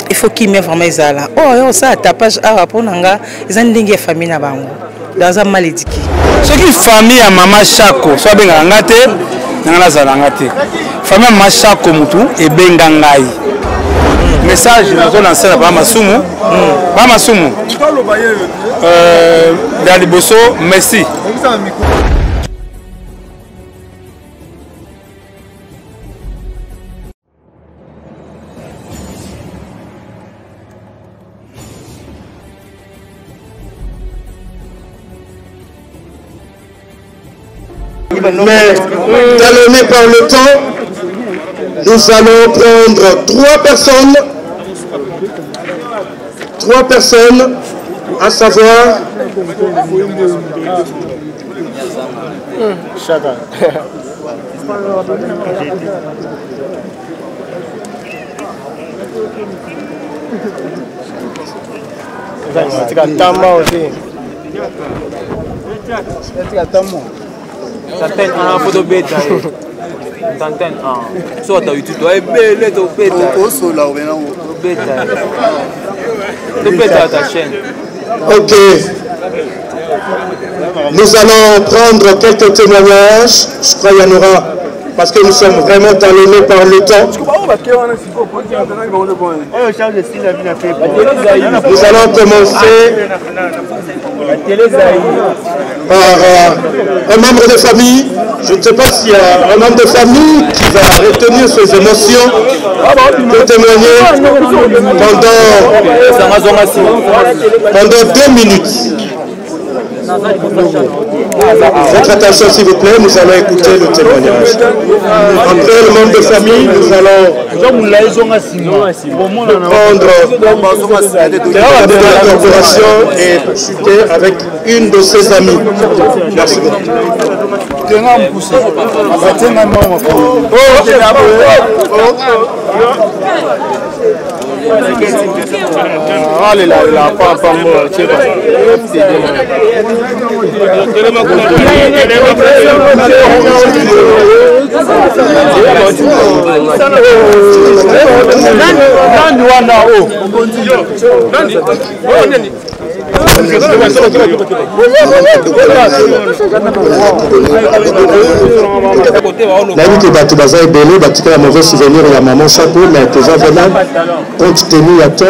Il faut qu'il m'ait vraiment ezala. Oh, ça tapage awa pour nanga, ils ont une famille na bango. Dans un mal éduqué. Ce qui famille à maman Chako, soit bien ngate, nangala zalangate. Famille à maman Chako mutu et bengangai. Message nous avons lancé là bas masumu. Bas masumu. Dans les bosso, merci. Mais talonné par le temps, nous allons prendre trois personnes, à savoir T'entends un photo bêta. T'entends un. Soit t'as eu tout. Tu es belle, tu bêta. Tu bêta ta chaîne. Ok. Nous allons prendre quelques témoignages. Je crois qu'il y en aura. Parce que nous sommes vraiment talonnés par le temps. Nous allons commencer par un membre de famille. Je ne sais pas s'il y a un membre de famille qui va retenir ses émotions pour témoigner pendant 2 minutes. Votre attention s'il vous plaît, nous allons écouter le témoignage. Après le membre de famille, nous allons prendre la corporation et poursuivre avec une de ses amies. Merci beaucoup. un mauvais souvenir il y a maman Chako, mais que gens vraiment compte tenu à temps,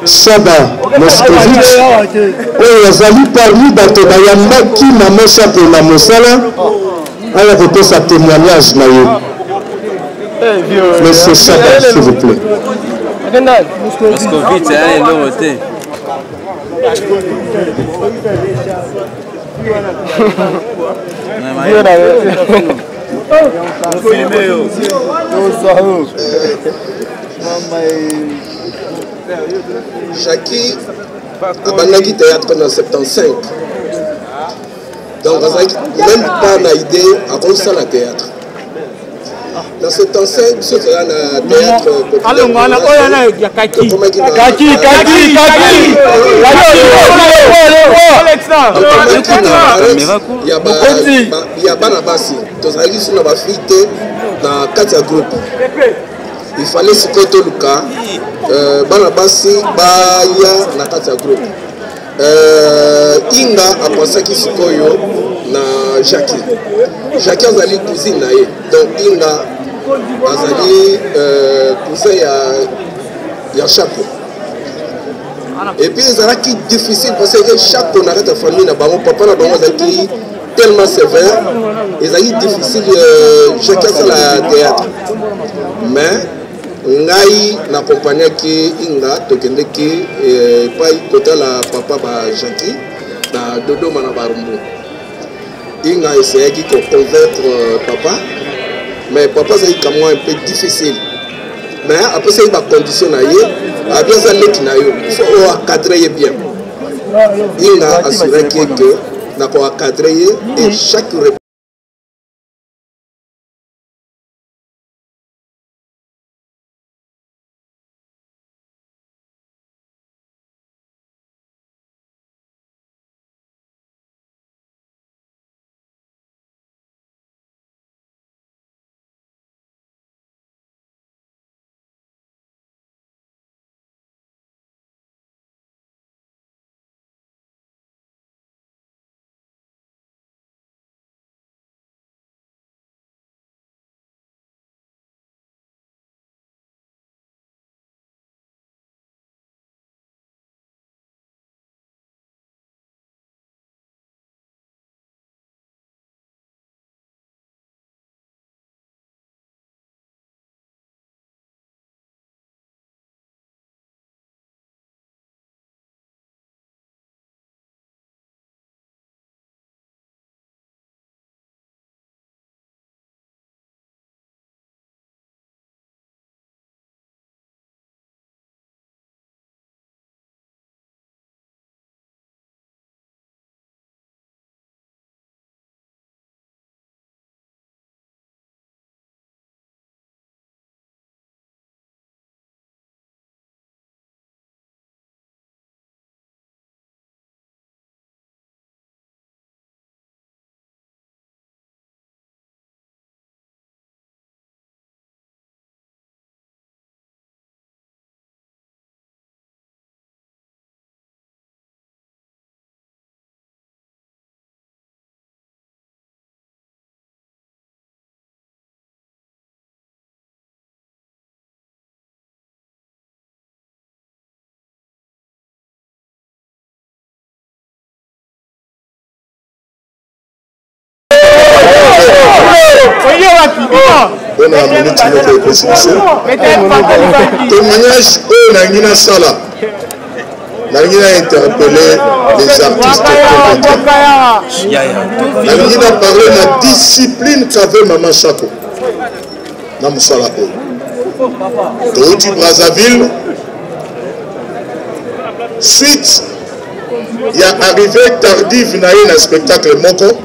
Shaba Moscovitch, Zali parmi bato bayambaki maman Chako na mosala, alors repose sa témoignage naïe. Monsieur Chaba, s'il vous plaît. Moscovitch, elle est l'autre. Jackie abandaki théâtre en 75. Donc même pas na idée à cause de la théâtre. Dans 75, c'était un théâtre il y a Banabasi, dans 4 groupes. Il fallait se côté le cas. Banabasi, Baya, na 4 groupes. Inga a pensé qu'il se koyo na Jackie. Jackie a zali cousine nae. Donc Inga a zali cousin ya Chako. Et puis ça qui difficile parce que Chako na ta famille na bango papa na bango zaki tellement sévère, et ça difficile Jackie a la théâtre. Mais ngai na compagnie qui Inga tokende ki pas côté la papa ba Jackie na dodo mana barumbu. Inga essayé de convaincre papa, mais papa c'est quand même un peu difficile. Mais après ça il va conditionner à bien ça il faut encadrer bien. Inga assuré que n'a pas encadré et chaque On a amené notre constitution. Témoignage au Nangina Sala. Nangina a interpellé les artistes comédiens. Nangina a parlé de la discipline qu'avait Maman Chako. Dans Moussala. Touti Brazzaville. Suite, il y a arrivé tardive dans un spectacle Moko.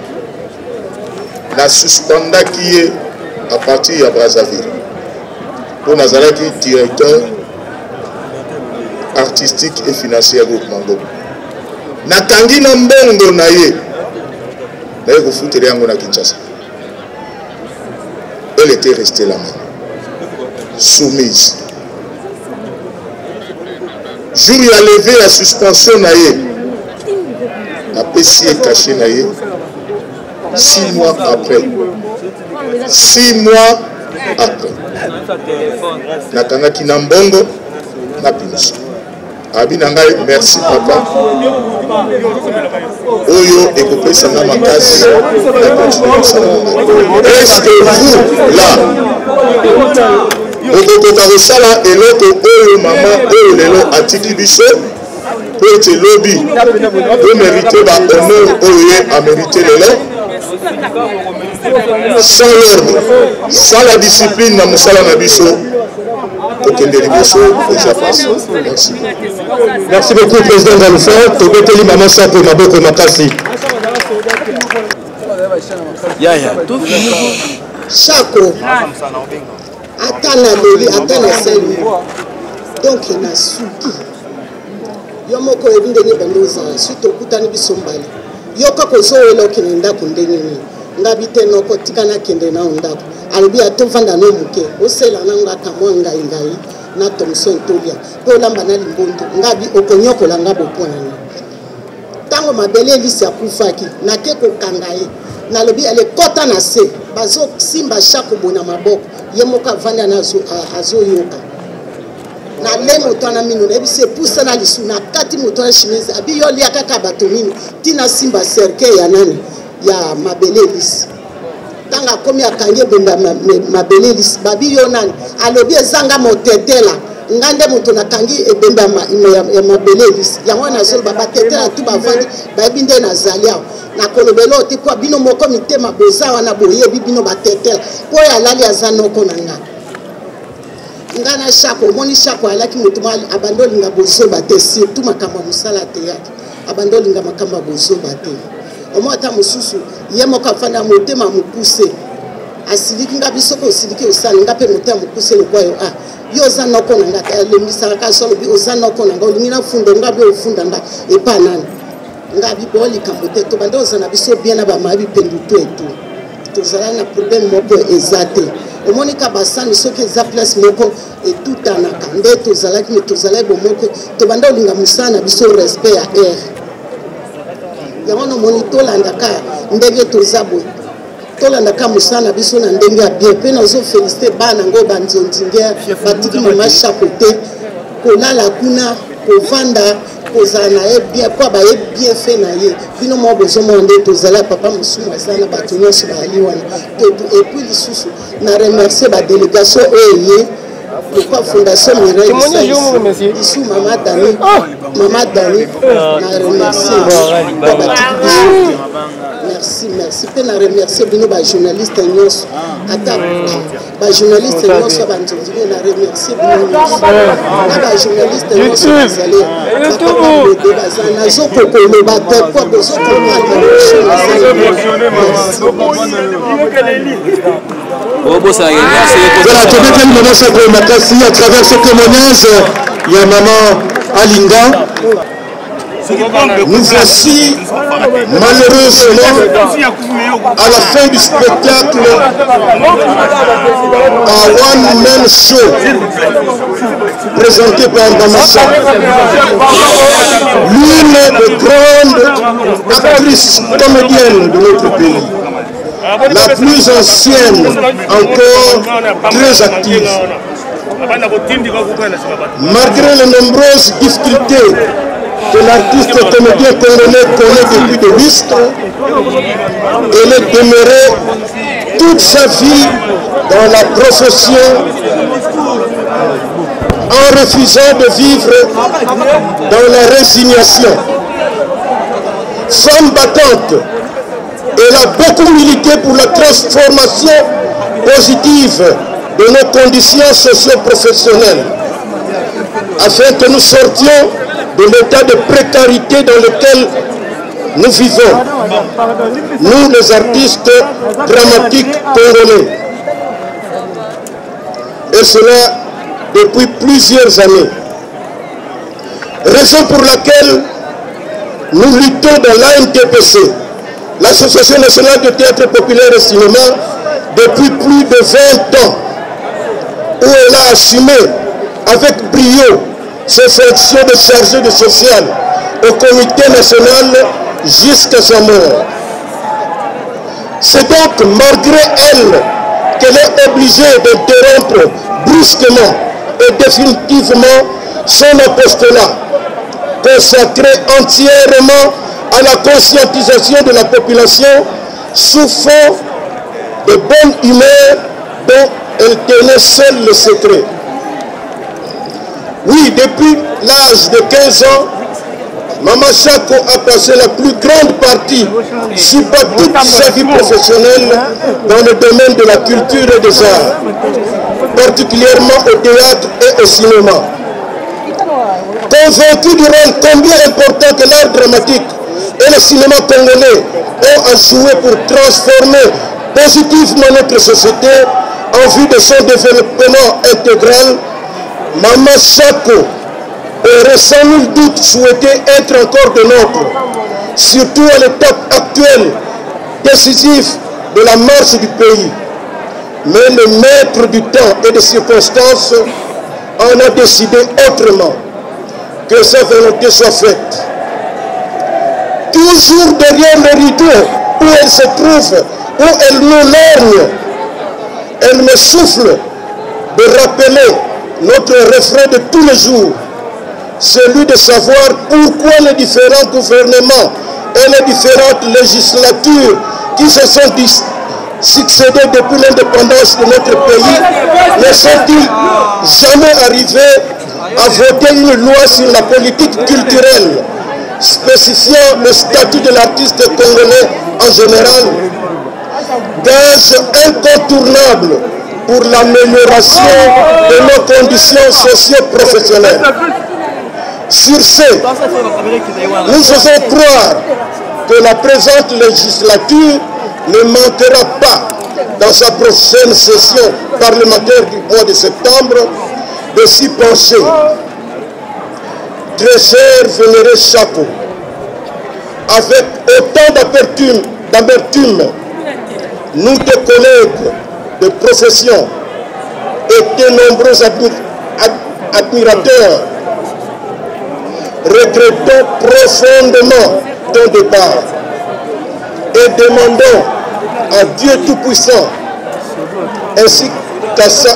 La suspenda qui est à partir de Brazzaville. Pour Nazareth, directeur artistique et financier groupe Mango. Natangi na mbongo na ye. Na ye kufutele yango na Kinshasa. Elle était restée là-bas. Soumise. Jour il a levé la suspension na ye. La PC est cachée na ye. 6 mois après. 6 mois après. Nakanga Kinambongo na Piniso. Abinangai, merci papa. Oyo ekopé sanga makasi. Est-ce que vous là okokota kosala eloko oyo mama oyo lelo atiki biso po ete lobi omérite bahonneur oyo ye amérite lelo sans l'ordre, sans la discipline na mosala na biso kokende liboso déjà passe. Merci. Merci beaucoup président Galfin. Tobeteli Maman Chako maboko makasi. Chako ata na leli ata na sali donc na suki yo moko ebinde ni bandoza suto kutani bisombali yo kako zoela okende ndako ndenge ni ngabi te noko tikana kende na ndako alobi atovanda no muke osela na ngaka mwanga ngai na Thomson Tolia po lamba na limbondo ngabi okonyokola ngabo pona ni tango mabele lisi akufaki na keko kangaye na lobi ale kota na se bazo simba Chako bona maboko yemoka vanda na azo yoka na le moto na minu na bise poussa na lisu na kati moto na chemise abi yo lia kaka bato minu tina simba cercle ya nani ya mabele lisi tanga komi akange benda mabele lisi babi yo nani alobi ezanga motetela ngande moto na kangi ebemba ya mabele lisi yango na zolo baba tetela tu bavandi babinde na zalia na kolobelo ti kwa bino moko mitema boza wana boye bino batetela po ya lali azanoko na nga ngana Chako moni Chako alaki moto mal abandoli nga bozo bate surtout makamba musala te yaki abandoli nga makamba bozo bate omota mususu yemo ka fana motema mukuse asiliki nga bisoko osiliki osala nga pe motema mukuse lo kwayo yo zanoko na nga le misaka ka solo bi ozanoko na nga olingina fundo nga bi ofunda nga epa nani nga bi boli kambote to bando zana biso bien na ba mabi pendu to etu to zala na problème moko ezate omonika basani soki eza place moko etutanaka nde tozalaki me tozalaki bomoko tobanda olinga mosala na biso respect ya air yango nomoni tolandaka ndenge toza boye tolandaka mosala na biso na ndenge ya bien mpe nazofélicité bana yango banzonzinge batiki Maman Chako te kolala kuna kovanda kozala na ye bien po baye bien fait na ye bino moko bozomona nde tozala papa mosumu aza na bato nyonso bayali wana epuis lisusu na remercier badélégation oyo ye pourquoi fondation Mireille ici Maman Dani na remercier merci pe na remercier bino ba journaliste nyonso ata ba journaliste nyonso banzonzinge na remercier bino nyonso na ba journaliste nyonso bazali bazana zokokoloba te po bozokomprendre Voilà, tobeteli Maman Chako makasi à travers ce témoignage. Il y a Maman Alinga. Nous voici malheureusement à la fin du spectacle à One Man Show présenté par Maman Chako, l'une des grandes actrices comédiennes de notre pays, la plus ancienne, encore très active. Malgré les nombreuses difficultés que l'artiste comédien congolais connaît depuis de lustres, elle est demeurée toute sa vie dans la profession en refusant de vivre dans la résignation. Femme battante, elle a beaucoup milité pour la transformation positive de nos conditions socio-professionnelles afin que nous sortions de l'état de précarité dans lequel nous vivons, nous les artistes dramatiques congolais. Et cela depuis plusieurs années. Raison pour laquelle nous luttons dans l'ANTPC, l'Association nationale de théâtre populaire et cinéma, depuis plus de 20 ans, où elle a assumé avec brio ses fonctions de chargée de social au comité national jusqu'à sa mort. C'est donc malgré elle qu'elle est obligée d'interrompre brusquement et définitivement son apostolat, consacré entièrement à la conscientisation de la population sous fond de bonne humeur dont elle tenait seule le secret. Oui, depuis l'âge de 15 ans, Maman Chako a passé la plus grande partie, si pas toute sa vie professionnelle, dans le domaine de la culture et des arts, particulièrement au théâtre et au cinéma. Convaincu du rôle combien important que l'art dramatique et le cinéma congolais ont à jouer pour transformer positivement notre société en vue de son développement intégral, Maman Chako aurait sans nul doute souhaité être encore de nôtre, surtout à l'étape actuelle décisive de la marche du pays. Mais le maître du temps et des circonstances en a décidé autrement, que sa volonté soit faite. Toujours derrière le rideau où elle se trouve, où elle nous lorgne, elle me souffle de rappeler notre refrain de tous les jours, celui de savoir pourquoi les différents gouvernements et les différentes législatures qui se sont succédées depuis l'indépendance de notre pays ne sont-ils jamais arrivés à voter une loi sur la politique culturelle spécifiant le statut de l'artiste congolais en général, gage incontournable pour l'amélioration de nos conditions socio-professionnelles. Sur ce, nous faisons croire que la présente législature ne manquera pas, dans sa prochaine session parlementaire du mois de septembre, de s'y pencher. Très cher vénéré Chako, avec autant d'amertume, nous, tes collègues de profession et tes nombreux admirateurs, regrettons profondément ton départ et demandons à Dieu Tout-Puissant ainsi qu'à sa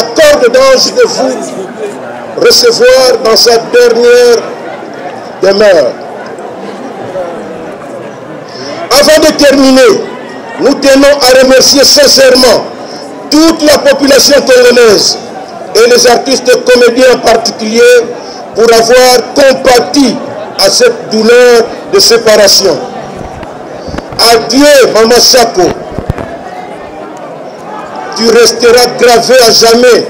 corde d'ange de vous recevoir dans sa dernière demeure. Avant de terminer, nous tenons à remercier sincèrement toute la population congolaise et les artistes comédiens en particulier pour avoir compati à cette douleur de séparation. Adieu, Maman Chako. Tu resteras gravé à jamais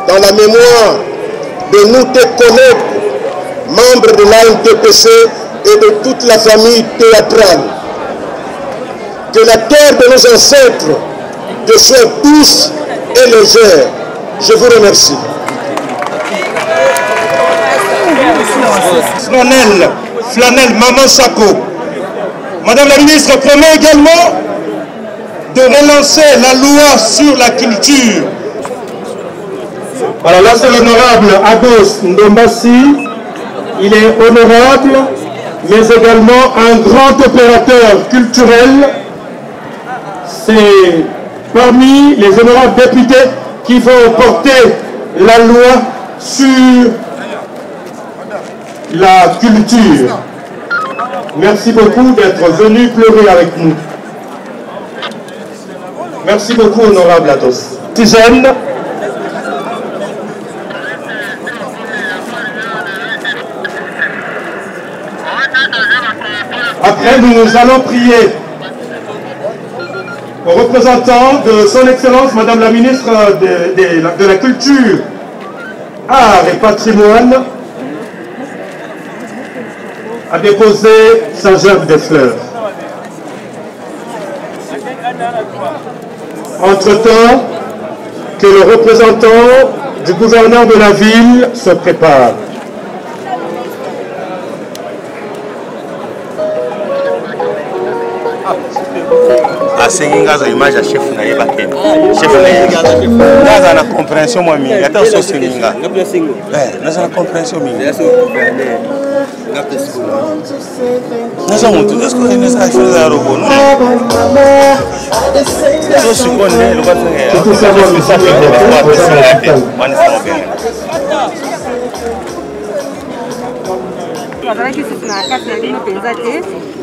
dans la mémoire de nous, tes collègues, membres de l'ANTPC et de toute la famille théâtrale. Que la terre de nos ancêtres te soit douce et légère. Je vous remercie. Flanel, Maman Chako. Madame la ministre promet également de relancer la loi sur la culture. Alors là, c'est l'honorable Agos Ndombasi. Il est honorable, mais également un grand opérateur culturel. C'est parmi les honorables députés qui vont porter la loi sur la culture. Merci beaucoup d'être venu pleurer avec nous. Merci beaucoup, honorable Atos. Tigène. Après, nous allons prier au représentant de son Excellence, Madame la Ministre de la Culture, Art et Patrimoine, à déposer sa gerbe de fleurs. Entre-temps, que le représentant du gouverneur de la ville se prépare. asengi image ya chef na yeba ke chef na na compréhension moi mingi ata so seninga na la compréhension mingi nasa mutu est-ce que ne sa chose à robot non so seconde le va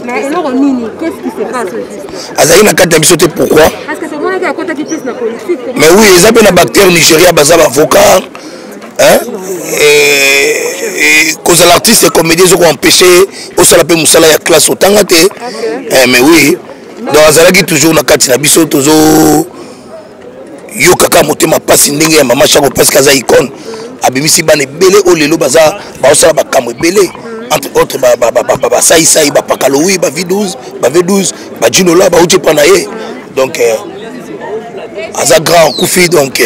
mais alors Nini, qu'est-ce qui se passe juste? Azali na kati biso te pourquoi? Parce que c'est moi qui a contacté plus la politique. Mais oui, ils appellent la bactérie Nigeria baza avocat hein et cause l'artiste comédien ils ont empêché au sala pe musala ya classe otanga te. Mais oui, donc azalaki toujours na kati na biso tozo yo kaka motema pasi ndenge ya mama Chako parce kaza icône abimisi bana belé o lelo baza ba osala ba kamwe belé. Entre autres, Saï, Pakaloui, V12, Jinola, Panaye. Donc, Aza grand Koufi, donc,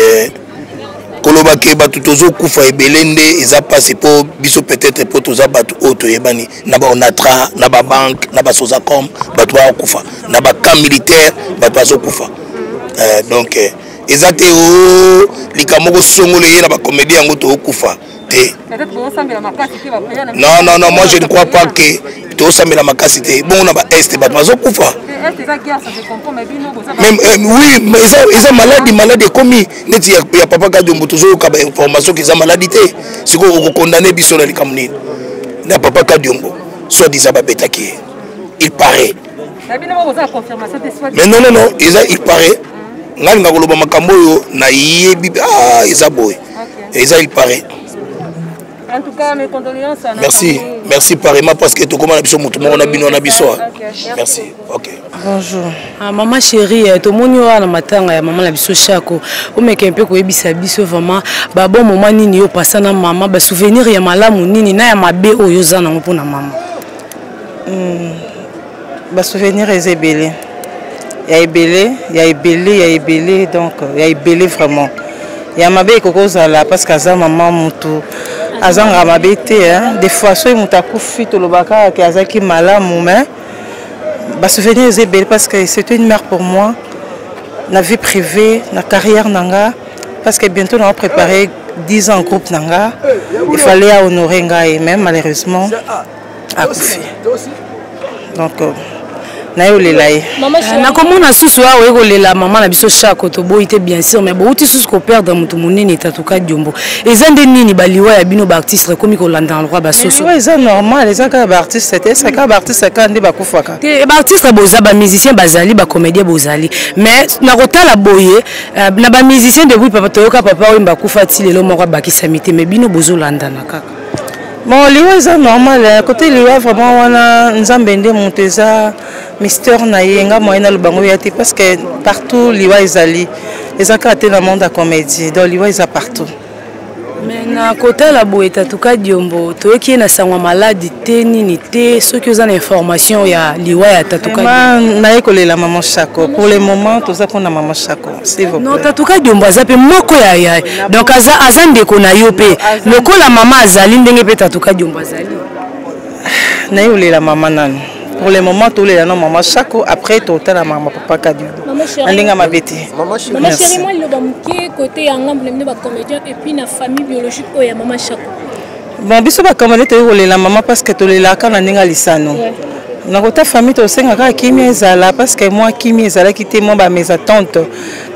Kolobake, Batutozo, Koufa et Belende, ils ont passé pour Biso peut-être pour tous les Batu Auto Yebani, Naba Onatra, Naba Banque, Naba Sozacom, Batwa Koufa, Naba Camp militaire, Batwa Koufa. Donc, ils ont été au Likamoko Songolé, Naba comédien Ngoto Koufa. Non, moi je ne crois pas que tout ça met la macacité. Bon, on a est, mais oui, mais ils ont maladie commis. Il y a papa qui a une information qu'ils ont maladie. C'est qu'on condamne Bissot les Camerounais. Il y a papa qui a dit soit disant Babetaki. Il paraît. Mais non, il paraît. Il paraît. En tout cas, mes condoléances à merci pareillement parce que tout le monde a besoin. Merci. Ok. Bonjour. Maman chérie, tout le monde a matanga maman la biso Chako. O meke un peu ko ebisa biso vraiment ba bon moment nini yo passa na maman ba souvenir ya malamu nini na ya mabe oyo zana mpona maman. Ba souvenir ezebele. Ya ebele donc ya ebele vraiment. Ya mabe kokozala parce que za maman mutu azanga mabe te hein des fois so mutakufi to lobaka ki azaki malamu mais ba souvenir c'est belle parce que c'était une mère pour moi na vie privée na carrière nanga parce que bientôt on va préparer 10 ans en groupe nanga il fallait honorer ngai même malheureusement akufi donc na komona susu awa ekolela maman na biso Chako to boyite bien sûr mais bouti susu ko perdre mutu munene tatuka Diombo ezande nini baliwa ya bino ba artiste komi ko landa le roi ba soso ouais c'est normal les ka ba artiste c'était ça ka ba artiste ka ndi ba kufaka te ba artiste boza ba musicien bazali ba comédien bozali mais na kotala boye na ba musicien depuis papa toyoka papa oyo ba kufa ti lelo moko ba kisamite mais bino bozo landa na kaka. Bon, c'est normal. Côté liwa vraiment wana nzambende monteza mystère na yenga moyena le bango yati parce que partout liwa ezali ezaka te na monde à comédie. Donc liwa eza partout. Mais na côté la boeta tuka Diombo toyoki na sangwa maladi te nini te ceux qui ont information ya liwa ya tatuka na ekolela maman Chako pour le moment toza pona maman Chako s'il vous plaît. Non tatuka Diombo azape moko ya donc azande ko na yo pe lokola maman azali ndenge pe tatuka Diombo azali na yolela maman nani pour le moment tout les non maman Chako après total la maman papa Kadu alinga mabeti maman chérie moi le bamuki côté yangambe le ba comédien et puis na famille biologique oya maman Chako bon biso ba comédien to yolela maman parce que to lela kana ninga lisano na kota famille tosengaka kimia ezala parce que moi kimia ezalaki te moi ba mes attentes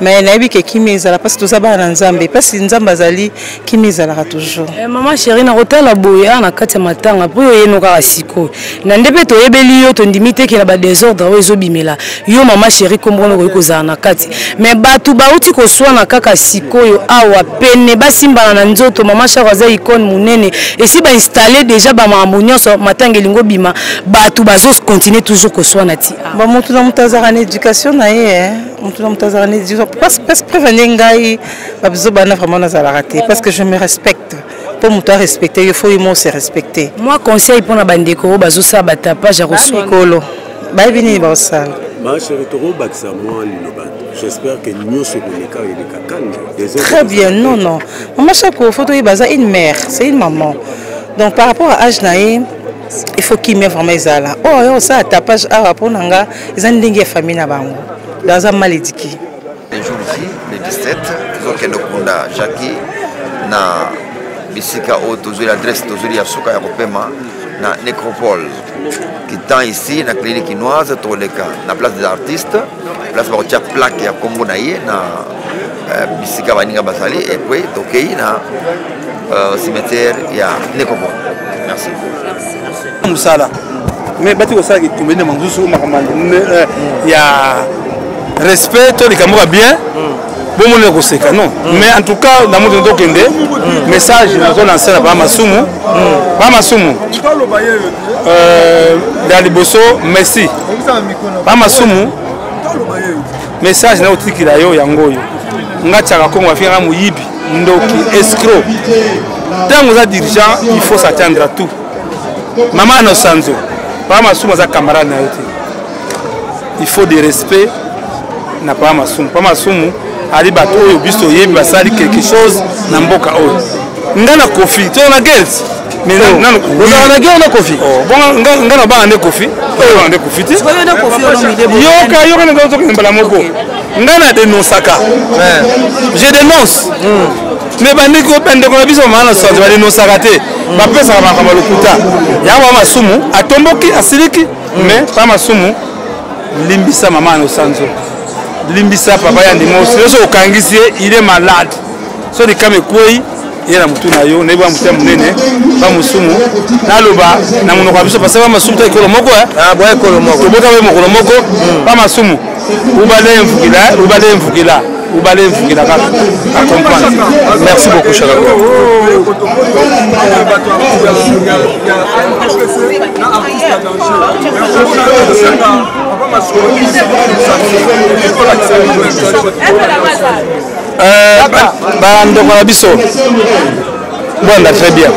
mais nayebi ke kimia ezala parce que toza bana na nzambe parce que nzambe azali kimia ezalaka toujours. Maman chérie na kotala boya na kati ya matanga po yo yeno kaka siko na ndepe toyebeli yo tondimi te ke na ba désordre oyo ezobimela yo maman chérie kombono koyi kozala na kati mais bato bauti koswana kaka sikoyo awa pene basimbana na nzoto maman chérie aza icône munene esi bainstalle déjà bamakambo nyonso matanga elingo bima bato continuer toujours que soit nati ba mutu na mutazara na éducation na ye mutu na mutazara na éducation parce que prévenir ngai ba bizo bana vraiment na zala raté parce que je me respecte pour mutu respecter il faut moi se respecter moi conseil pour na bandeko bazo sa batapage ya reçoit nikolo ba bini ba sala ma chérie toro bakisa moi linoba j'espère que nous se connectons et les cacanes très bien non maman Chako faut y baza une mère c'est une maman donc par rapport à âge naïe il faut qu'il me vraiment ezala oh ça tapage à rapport nanga ezan ndenge famille na bango dans un mal éduqué les jours ici le 17 tozokende kunda Jackie na bisika o tozuli adresse tozuli ya suka ya kopema na nécropole qui tend ici na clinique chinoise toleka na place des artistes place ba kotia plaque ya Congo na ye na bisika baninga basali et puis tokei na cimetière ya nécropole. Merci. Musala mais bati ko sala ki combien manzusu makamande ya respect to likamwa bien bon mon ko seka non mais en tout cas dans mon ndo kende message na zone ancien ba masumu dans liboso merci ba masumu message na otikila yo yango yo ngachaka ko ngafika muyibi ndoki escroc tant vous êtes dirigeant il faut s'attendre à tout. Maman Nosanzo, pas ma somme à camarade na yote. Il faut des respects na pas ma somme. Pas ma somme ali bato yo biso yebi basali quelque chose na mboka oyo. Ngana kofi, to na girls. Mais non, on a gagné na kofi. Bon ngana ba ande kofi. On ande kofi ti. Yo ka na gozo mbala moko. Ngana dénonçaka. Je dénonce. Mais bandi ko pende ko biso mana sanzo bali no sakate ba pesa ba kama lokuta ya wa masumu atomboki asiliki mais pas masumu limbisa mama no sanzo limbisa papa ya ndimo so okangisi il est malade so de kame koi yera mutu na yo ne ba mutu munene ba musumu na loba na muno kwa biso parce que ba masumu ta ikolo moko boya ikolo moko boka we moko moko ba masumu ubale mvukila Oubalé Fukila à comprendre. Merci beaucoup, cher ami. Bon, très bien.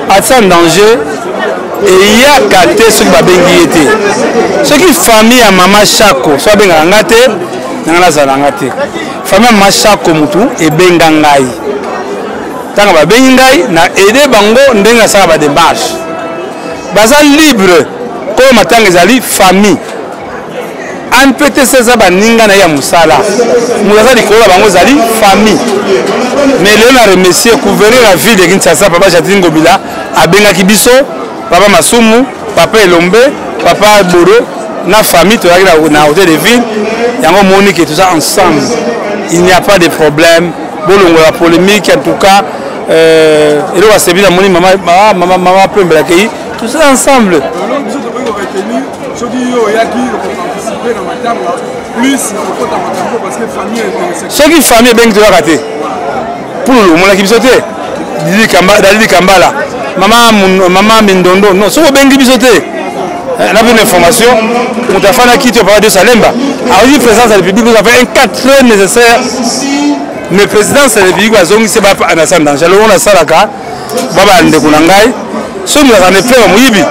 À danger. Et il y a gâté ce qui va bien guider. Ce qui famille à maman Chako, soit bien gâté. Nangala zalangate famille machako mutu ebenga ngai tanga ba bengi ngai na aider bango ndenga sala ba démarche baza libre ko matanga ezali famille an PTC za baninga na ya musala muzaza likola bango zali famille mais le na remercier couvrir la ville de Kinshasa papa Jatringo Bila abenga kibiso papa Masumu papa Elombe papa Boro na famille tu as na hôtel de ville yango monique tout ça ensemble il n'y a pas de problème bolongo la polémique en tout cas et là c'est bien moni maman peut me l'accueillir tout ça ensemble ce qui famille bien tu as raté pour le mon équipe sauté Dali Kambala maman Mindondo non so bien bisoté. On a une information, on a fait un kit par de Salemba. Alors, le président de la République nous a fait un 4 heures nécessaire. Mais le président de la République a dit que c'est pas un assaut danger. Alors, on a ça là, Baba Ndekunangai. Ce qui a fait un mouibi,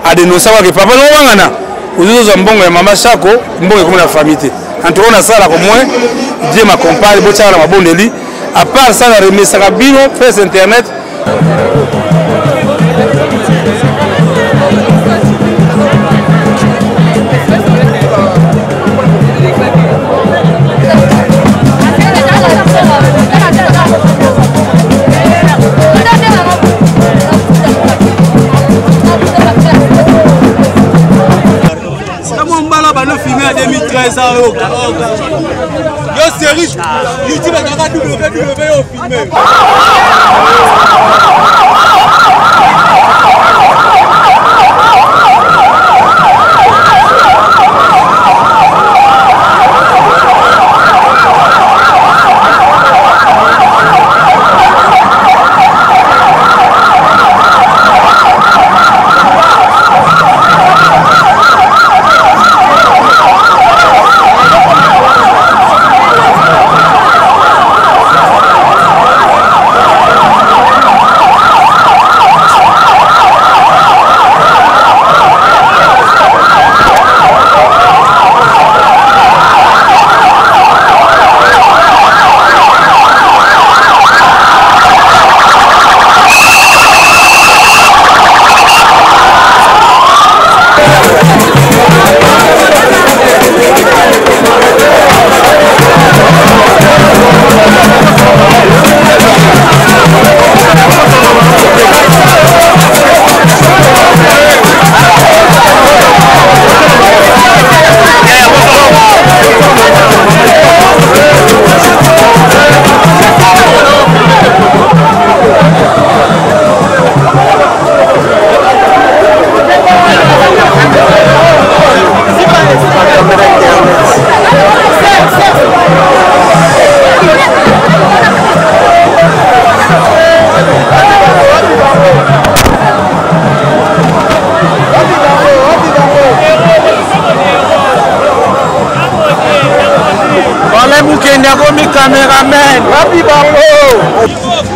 a dénoncé que papa non wangana. Nous avons bon maman Chako, bon comme la famille. En tout cas, on a ça là comme moi. Dieu m'accompagne, bon tiens la bonne Eli. À part ça, la remise à Bino, presse internet. ça, yo, c'est riche. YouTube est dans WW au filmé. Caméraman, Rabi Bango.